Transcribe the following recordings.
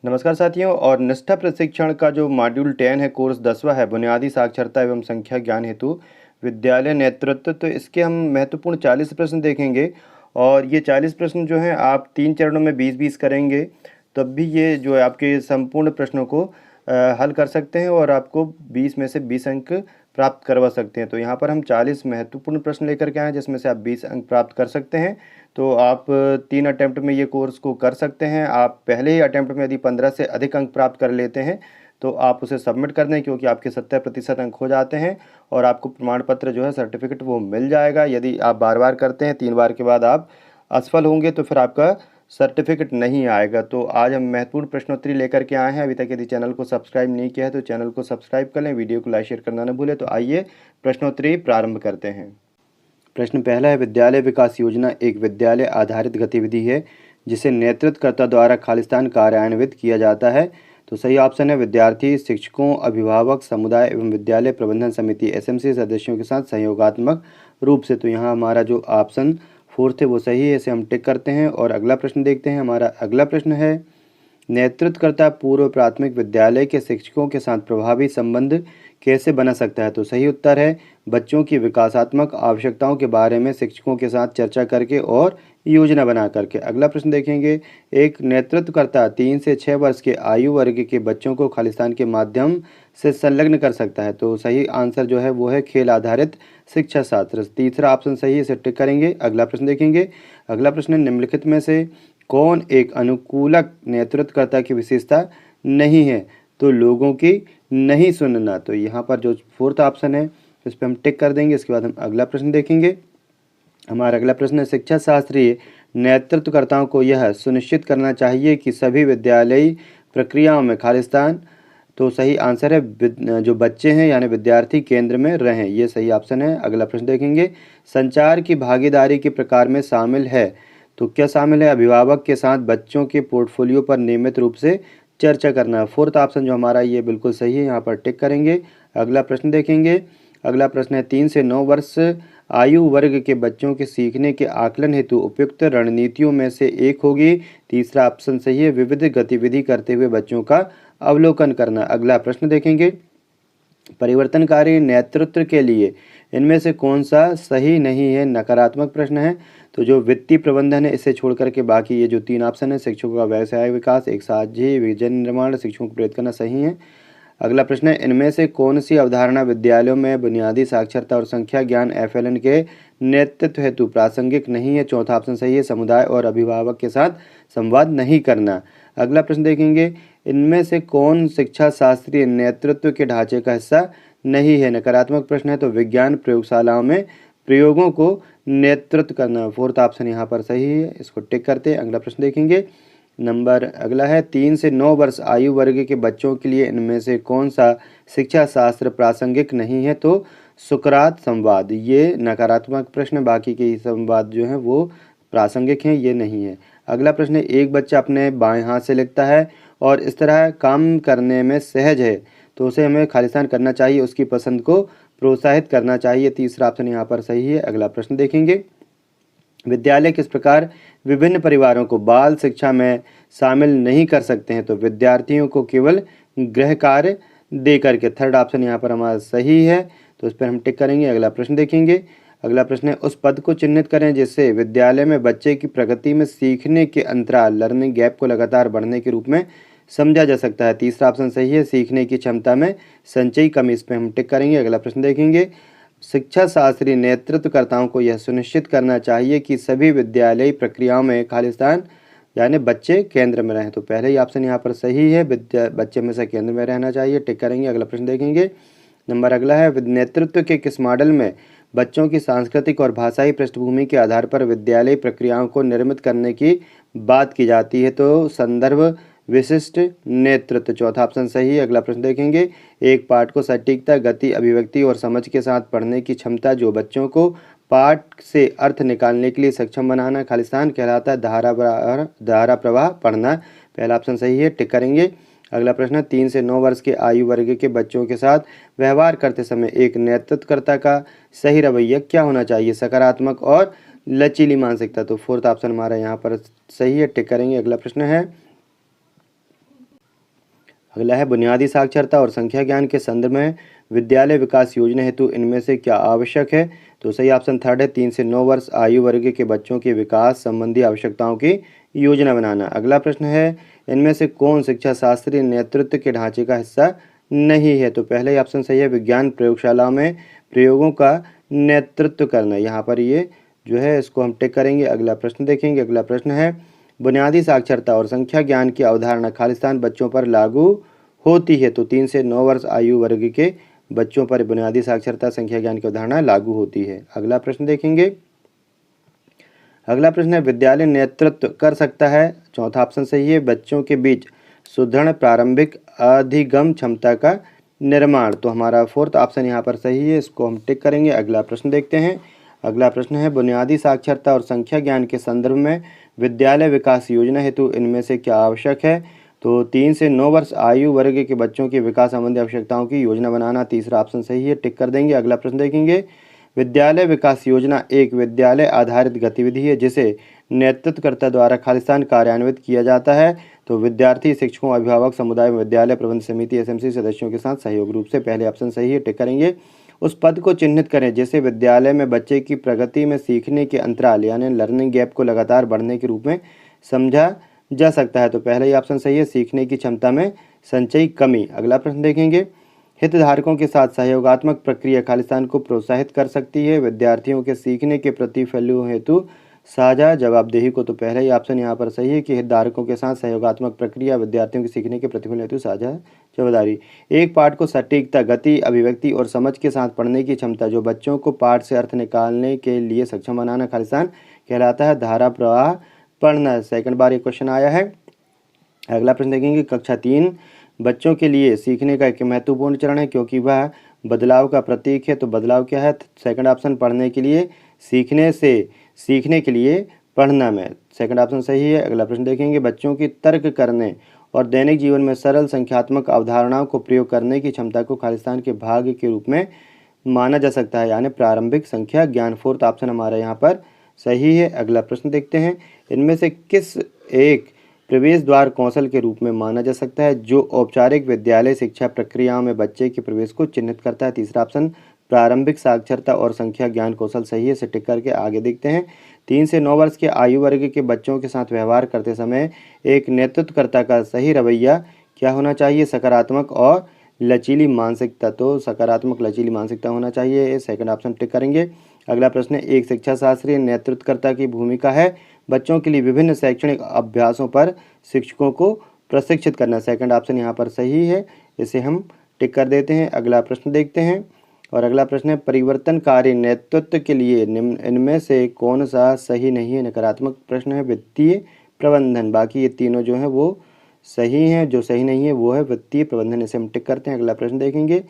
नमस्कार साथियों। और निष्ठा प्रशिक्षण का जो मॉड्यूल 10 है, कोर्स 10वां है, बुनियादी साक्षरता एवं संख्या ज्ञान हेतु विद्यालय नेतृत्व। तो इसके हम महत्वपूर्ण 40 प्रश्न देखेंगे और ये 40 प्रश्न जो हैं आप 3 चरणों में 20-20 करेंगे, तब भी ये जो है आपके संपूर्ण प्रश्नों को हल कर सकते हैं और आपको 20 में से 20 अंक प्राप्त करवा सकते हैं। तो यहाँ पर हम 40 महत्वपूर्ण प्रश्न लेकर के आए हैं, जिसमें से आप 20 अंक प्राप्त कर सकते हैं। तो आप 3 अटेम्प्ट में ये कोर्स को कर सकते हैं। आप पहले ही अटेम्प्ट में यदि 15 से अधिक अंक प्राप्त कर लेते हैं तो आप उसे सबमिट कर दें, क्योंकि आपके 70% अंक हो जाते हैं और आपको प्रमाण पत्र जो है, सर्टिफिकेट, वो मिल जाएगा। यदि आप बार-बार करते हैं, 3 बार के बाद आप असफल होंगे तो फिर आपका सर्टिफिकेट नहीं आएगा। तो आज हम महत्वपूर्ण प्रश्नोत्तरी लेकर के आए हैं। अभी तक यदि चैनल को सब्सक्राइब नहीं किया है तो चैनल को सब्सक्राइब कर लें, वीडियो को लाइक शेयर करना न भूलें। तो आइए प्रश्नोत्तरी प्रारंभ करते हैं। प्रश्न पहला है, विद्यालय विकास योजना एक विद्यालय आधारित गतिविधि है जिसे नेतृत्वकर्ता द्वारा खालिस्तान कार्यान्वित किया जाता है। तो सही ऑप्शन है विद्यार्थी, शिक्षकों, अभिभावक, समुदाय एवं विद्यालय प्रबंधन समिति एसएमसी सदस्यों के साथ सहयोगात्मक रूप से। तो यहाँ हमारा जो ऑप्शन 4 है वो सही है, इसे हम टिक करते हैं। और अगला प्रश्न देखते हैं। हमारा अगला प्रश्न है, नेतृत्वकर्ता पूर्व प्राथमिक विद्यालय के शिक्षकों के साथ प्रभावी संबंध कैसे बना सकता है। तो सही उत्तर है बच्चों की विकासात्मक आवश्यकताओं के बारे में शिक्षकों के साथ चर्चा करके और योजना बना करके। अगला प्रश्न देखेंगे, एक नेतृत्वकर्ता 3 से 6 वर्ष के आयु वर्ग के बच्चों को खालिस्तान के माध्यम से संलग्न कर सकता है। तो सही आंसर जो है वो है खेल आधारित शिक्षा शास्त्र। तीसरा ऑप्शन सही है, इसे टिक करेंगे। अगला प्रश्न देखेंगे। अगला प्रश्न, निम्नलिखित में से कौन एक अनुकूलक नेतृत्वकर्ता की विशेषता नहीं है। तो लोगों की नहीं सुनना। तो यहाँ पर जो 4th ऑप्शन है इस पर हम टिक कर देंगे। इसके बाद हम अगला प्रश्न देखेंगे। हमारा अगला प्रश्न है, शिक्षा शास्त्रीय नेतृत्वकर्ताओं को यह सुनिश्चित करना चाहिए कि सभी विद्यालयी प्रक्रियाओं में खालिस्तान। तो सही आंसर है जो बच्चे हैं यानी विद्यार्थी केंद्र में रहें, ये सही ऑप्शन है। अगला प्रश्न देखेंगे, संचार की भागीदारी के प्रकार में शामिल है। तो क्या शामिल है, अभिभावक के साथ बच्चों के पोर्टफोलियो पर नियमित रूप से चर्चा करना। 4th ऑप्शन जो हमारा ये बिल्कुल सही है, यहाँ पर टिक करेंगे। अगला प्रश्न देखेंगे। अगला प्रश्न है, 3 से 9 वर्ष आयु वर्ग के बच्चों के सीखने के आकलन हेतु उपयुक्त रणनीतियों में से एक होगी। तीसरा ऑप्शन सही है, विविध गतिविधि करते हुए बच्चों का अवलोकन करना। अगला प्रश्न देखेंगे, परिवर्तनकारी नेतृत्व के लिए इनमें से कौन सा सही नहीं है। नकारात्मक प्रश्न है। तो जो वित्तीय प्रबंधन है इसे छोड़ करके बाकी ये जो 3 ऑप्शन है, शिक्षकों का व्यवसाय विकास, एक साझी विजन निर्माण, शिक्षकों को प्रेरित करना, सही है। अगला प्रश्न है, इनमें से कौन सी अवधारणा विद्यालयों में बुनियादी साक्षरता और संख्या ज्ञान एफएलएन के नेतृत्व हेतु प्रासंगिक नहीं है। चौथा ऑप्शन सही है, समुदाय और अभिभावक के साथ संवाद नहीं करना। अगला प्रश्न देखेंगे, इनमें से कौन शिक्षा शास्त्रीय नेतृत्व के ढांचे का हिस्सा नहीं है। नकारात्मक प्रश्न है। तो विज्ञान प्रयोगशालाओं में प्रयोगों को नेतृत्व करना। 4th ऑप्शन यहाँ पर सही है, इसको टिक करते हैं। अगला प्रश्न देखेंगे। नंबर अगला है, 3 से 9 वर्ष आयु वर्ग के बच्चों के लिए इनमें से कौन सा शिक्षा शास्त्र प्रासंगिक नहीं है। तो सुकरात संवाद, ये नकारात्मक प्रश्न, बाकी के संवाद जो हैं वो प्रासंगिक हैं, ये नहीं है। अगला प्रश्न है, एक बच्चा अपने बाएं हाथ से लिखता है और इस तरह काम करने में सहज है, तो उसे हमें खालिस्तान करना चाहिए, उसकी पसंद को प्रोत्साहित करना चाहिए। तीसरा ऑप्शन यहाँ पर सही है। अगला प्रश्न देखेंगे, विद्यालय किस प्रकार विभिन्न परिवारों को बाल शिक्षा में शामिल नहीं कर सकते हैं। तो विद्यार्थियों को केवल गृह कार्य दे करके। 3rd ऑप्शन यहाँ पर हमारा सही है, तो इस पर हम टिक करेंगे। अगला प्रश्न देखेंगे। अगला प्रश्न है, उस पद को चिन्हित करें जिससे विद्यालय में बच्चे की प्रगति में सीखने के अंतराल, लर्निंग गैप को लगातार बढ़ने के रूप में समझा जा सकता है। तीसरा ऑप्शन सही है, सीखने की क्षमता में संचयी कमी, इस पर हम टिक करेंगे। अगला प्रश्न देखेंगे, शिक्षा शास्त्रीय नेतृत्वकर्ताओं को यह सुनिश्चित करना चाहिए कि सभी विद्यालयी प्रक्रियाओं में खालिस्तान यानी बच्चे केंद्र में रहें। तो पहले ही ऑप्शन यहाँ पर सही है, बच्चे में से केंद्र में रहना चाहिए, टिक करेंगे। अगला प्रश्न देखेंगे। नंबर अगला है, नेतृत्व के किस मॉडल में बच्चों की सांस्कृतिक और भाषाई पृष्ठभूमि के आधार पर विद्यालयी प्रक्रियाओं को निर्मित करने की बात की जाती है। तो संदर्भ विशिष्ट नेतृत्व, चौथा ऑप्शन सही है। अगला प्रश्न देखेंगे, एक पाठ को सटीकता, गति, अभिव्यक्ति और समझ के साथ पढ़ने की क्षमता जो बच्चों को पाठ से अर्थ निकालने के लिए सक्षम बनाना खालिस्तान कहलाता है। धारा प्रवाह पढ़ना, पहला ऑप्शन सही है, टिक करेंगे। अगला प्रश्न, 3 से 9 वर्ष के आयु वर्ग के बच्चों के साथ व्यवहार करते समय एक नेतृत्वकर्ता का सही रवैया क्या होना चाहिए। सकारात्मक और लचीली मानसिकता। तो 4th ऑप्शन हमारा यहाँ पर सही है, टिक करेंगे। अगला प्रश्न है, अगला है बुनियादी साक्षरता और संख्या ज्ञान के संदर्भ में विद्यालय विकास योजना हेतु इनमें से क्या आवश्यक है। तो सही ऑप्शन थर्ड है, 3 से 9 वर्ष आयु वर्ग के बच्चों के विकास संबंधी आवश्यकताओं की योजना बनाना। अगला प्रश्न है, इनमें से कौन शिक्षा शास्त्रीय नेतृत्व के ढांचे का हिस्सा नहीं है। तो पहले ही ऑप्शन सही है, विज्ञान प्रयोगशाला में प्रयोगों का नेतृत्व करना। यहाँ पर ये जो है इसको हम टिक करेंगे। अगला प्रश्न देखेंगे। अगला प्रश्न है, बुनियादी साक्षरता और संख्या ज्ञान की अवधारणा खालिस्तान बच्चों पर लागू होती है। तो 3 से 9 वर्ष आयु वर्ग के बच्चों पर बुनियादी साक्षरता संख्या ज्ञान की अवधारणा लागू होती है। अगला प्रश्न देखेंगे। अगला प्रश्न है, विद्यालय नेतृत्व कर सकता है। चौथा ऑप्शन सही है, बच्चों के बीच सुदृढ़ प्रारंभिक अधिगम क्षमता का निर्माण। तो हमारा फोर्थ ऑप्शन यहाँ पर सही है, इसको हम टिक करेंगे। अगला प्रश्न देखते हैं। अगला प्रश्न है, बुनियादी साक्षरता और संख्या ज्ञान के संदर्भ में विद्यालय विकास योजना हेतु इनमें से क्या आवश्यक है। तो 3 से 9 वर्ष आयु वर्ग के बच्चों की विकास संबंधी आवश्यकताओं की योजना बनाना। तीसरा ऑप्शन सही है, टिक कर देंगे। अगला प्रश्न देखेंगे। विद्यालय विकास योजना एक विद्यालय आधारित गतिविधि है जिसे नेतृत्वकर्ता द्वारा खालिस्तान कार्यान्वित किया जाता है। तो विद्यार्थी, शिक्षकों, अभिभावक, समुदाय, विद्यालय प्रबंध समिति एसएमसी सदस्यों के साथ सहयोग रूप से। पहले ऑप्शन सही है, टिक करेंगे। उस पद को चिन्हित करें जिसे विद्यालय में बच्चे की प्रगति में सीखने के अंतराल यानी लर्निंग गैप को लगातार बढ़ने के रूप में समझा जा सकता है। तो पहला ही ऑप्शन सही है, सीखने की क्षमता में संचयी कमी। अगला प्रश्न देखेंगे। हितधारकों के साथ सहयोगात्मक प्रक्रिया खालिस्तान को प्रोत्साहित कर सकती है। विद्यार्थियों के सीखने के प्रतिफलों हेतु साझा जवाबदेही को। तो पहला ही ऑप्शन यहाँ पर सही है कि हितधारकों के साथ सहयोगात्मक प्रक्रिया विद्यार्थियों के सीखने के प्रतिफल हेतु साझा जवाबदारी। एक पाठ को सटीकता, गति, अभिव्यक्ति और समझ के साथ पढ़ने की क्षमता जो बच्चों को पाठ से अर्थ निकालने के लिए सक्षम बनाना खालिस्तान कहलाता है। धारा प्रवाह पढ़ना, सेकंड बार ये क्वेश्चन आया है। अगला प्रश्न देखेंगे। कक्षा 3 बच्चों के लिए सीखने का एक महत्वपूर्ण चरण है क्योंकि वह बदलाव का प्रतीक है। तो बदलाव क्या है। सेकंड ऑप्शन पढ़ने के लिए, सीखने से सीखने के लिए पढ़ना में। सेकंड ऑप्शन सही है। अगला प्रश्न देखेंगे। बच्चों की तर्क करने और दैनिक जीवन में सरल संख्यात्मक अवधारणाओं को प्रयोग करने की क्षमता को खालिस्तान के भाग के रूप में माना जा सकता है यानी प्रारंभिक संख्या ज्ञान। फोर्थ ऑप्शन हमारा यहाँ पर सही है। अगला प्रश्न देखते हैं। इनमें से किस एक प्रवेश द्वार कौशल के रूप में माना जा सकता है जो औपचारिक विद्यालय शिक्षा प्रक्रियाओं में बच्चे के प्रवेश को चिन्हित करता है। तीसरा ऑप्शन प्रारंभिक साक्षरता और संख्या ज्ञान कौशल सही है, इसे टिक करके आगे देखते हैं। 3 से 9 वर्ष के आयु वर्ग के बच्चों के साथ व्यवहार करते समय एक नेतृत्वकर्ता का सही रवैया क्या होना चाहिए। सकारात्मक और लचीली मानसिकता। तो सकारात्मक लचीली मानसिकता होना चाहिए, सेकंड ऑप्शन टिक करेंगे। अगला प्रश्न है, एक शिक्षा शास्त्री नेतृत्वकर्ता की भूमिका है बच्चों के लिए विभिन्न शैक्षणिक अभ्यासों पर शिक्षकों को प्रशिक्षित करना। सेकंड ऑप्शन यहाँ पर सही है, इसे हम टिक कर देते हैं। अगला प्रश्न देखते हैं। और अगला प्रश्न है, परिवर्तनकारी नेतृत्व के लिए इनमें से कौन सा सही नहीं है। नकारात्मक प्रश्न है वित्तीय प्रबंधन। बाकी ये तीनों जो हैं वो सही हैं, जो सही नहीं है वो है वित्तीय प्रबंधन, इसे हम टिक करते हैं। अगला प्रश्न देखेंगे।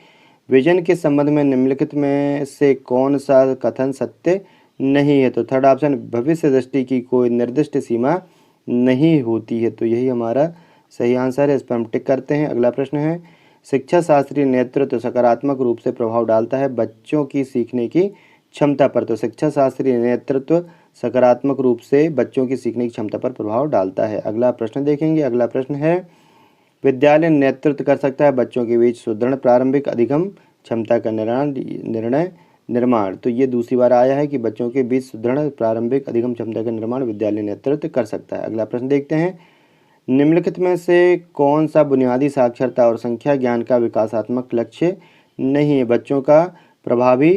विजन के संबंध में निम्नलिखित में से कौन सा कथन सत्य नहीं है। तो थर्ड ऑप्शन, भविष्य दृष्टि की कोई निर्दिष्ट सीमा नहीं होती है। तो यही हमारा सही आंसर है, इस पर हम टिक करते हैं। अगला प्रश्न है, शिक्षा शास्त्रीय नेतृत्व सकारात्मक रूप से प्रभाव डालता है बच्चों की सीखने की क्षमता पर। तो शिक्षा शास्त्रीय नेतृत्व सकारात्मक रूप से बच्चों की सीखने की क्षमता पर प्रभाव डालता है। अगला प्रश्न देखेंगे। अगला प्रश्न है, विद्यालय नेतृत्व कर सकता है बच्चों के बीच सुदृढ़ प्रारंभिक अधिगम क्षमता का निर्माण। तो ये दूसरी बार आया है कि बच्चों के बीच सुदृढ़ प्रारंभिक अधिगम क्षमता का निर्माण विद्यालय नेतृत्व कर सकता है। अगला प्रश्न देखते हैं। निम्नलिखित में से कौन सा बुनियादी साक्षरता और संख्या ज्ञान का विकासात्मक लक्ष्य नहीं है। बच्चों का प्रभावी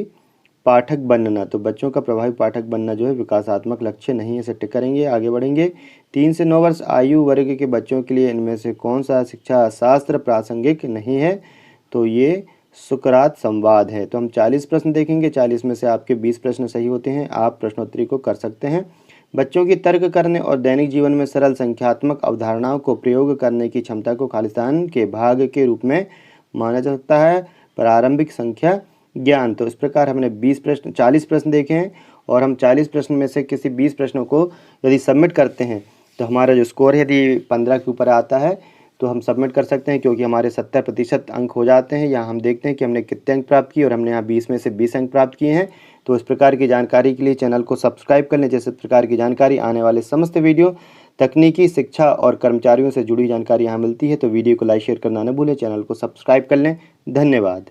पाठक बनना। तो बच्चों का प्रभावी पाठक बनना जो है विकासात्मक लक्ष्य नहीं है, इसे टिक करेंगे। आगे बढ़ेंगे। 3 से 9 वर्ष आयु वर्ग के बच्चों के लिए इनमें से कौन सा शिक्षा शास्त्र प्रासंगिक नहीं है। तो ये सुकरात संवाद है। तो हम 40 प्रश्न देखेंगे। 40 में से आपके 20 प्रश्न सही होते हैं, आप प्रश्नोत्तरी को कर सकते हैं। बच्चों की तर्क करने और दैनिक जीवन में सरल संख्यात्मक अवधारणाओं को प्रयोग करने की क्षमता को खालिस्तान के भाग के रूप में माना जा सकता है प्रारंभिक संख्या ज्ञान। तो इस प्रकार हमने 40 प्रश्न देखे हैं और हम 40 प्रश्न में से किसी 20 प्रश्नों को यदि सबमिट करते हैं तो हमारा जो स्कोर है यदि 15 के ऊपर आता है तो हम सबमिट कर सकते हैं, क्योंकि हमारे 70% अंक हो जाते हैं। यहाँ हम देखते हैं कि हमने कितने अंक प्राप्त किए और हमने यहाँ 20 में से 20 अंक प्राप्त किए हैं। तो इस प्रकार की जानकारी के लिए चैनल को सब्सक्राइब कर लें, जैसे प्रकार की जानकारी आने वाले समस्त वीडियो तकनीकी शिक्षा और कर्मचारियों से जुड़ी जानकारी यहाँ मिलती है। तो वीडियो को लाइक शेयर करना न भूलें, चैनल को सब्सक्राइब कर लें। धन्यवाद।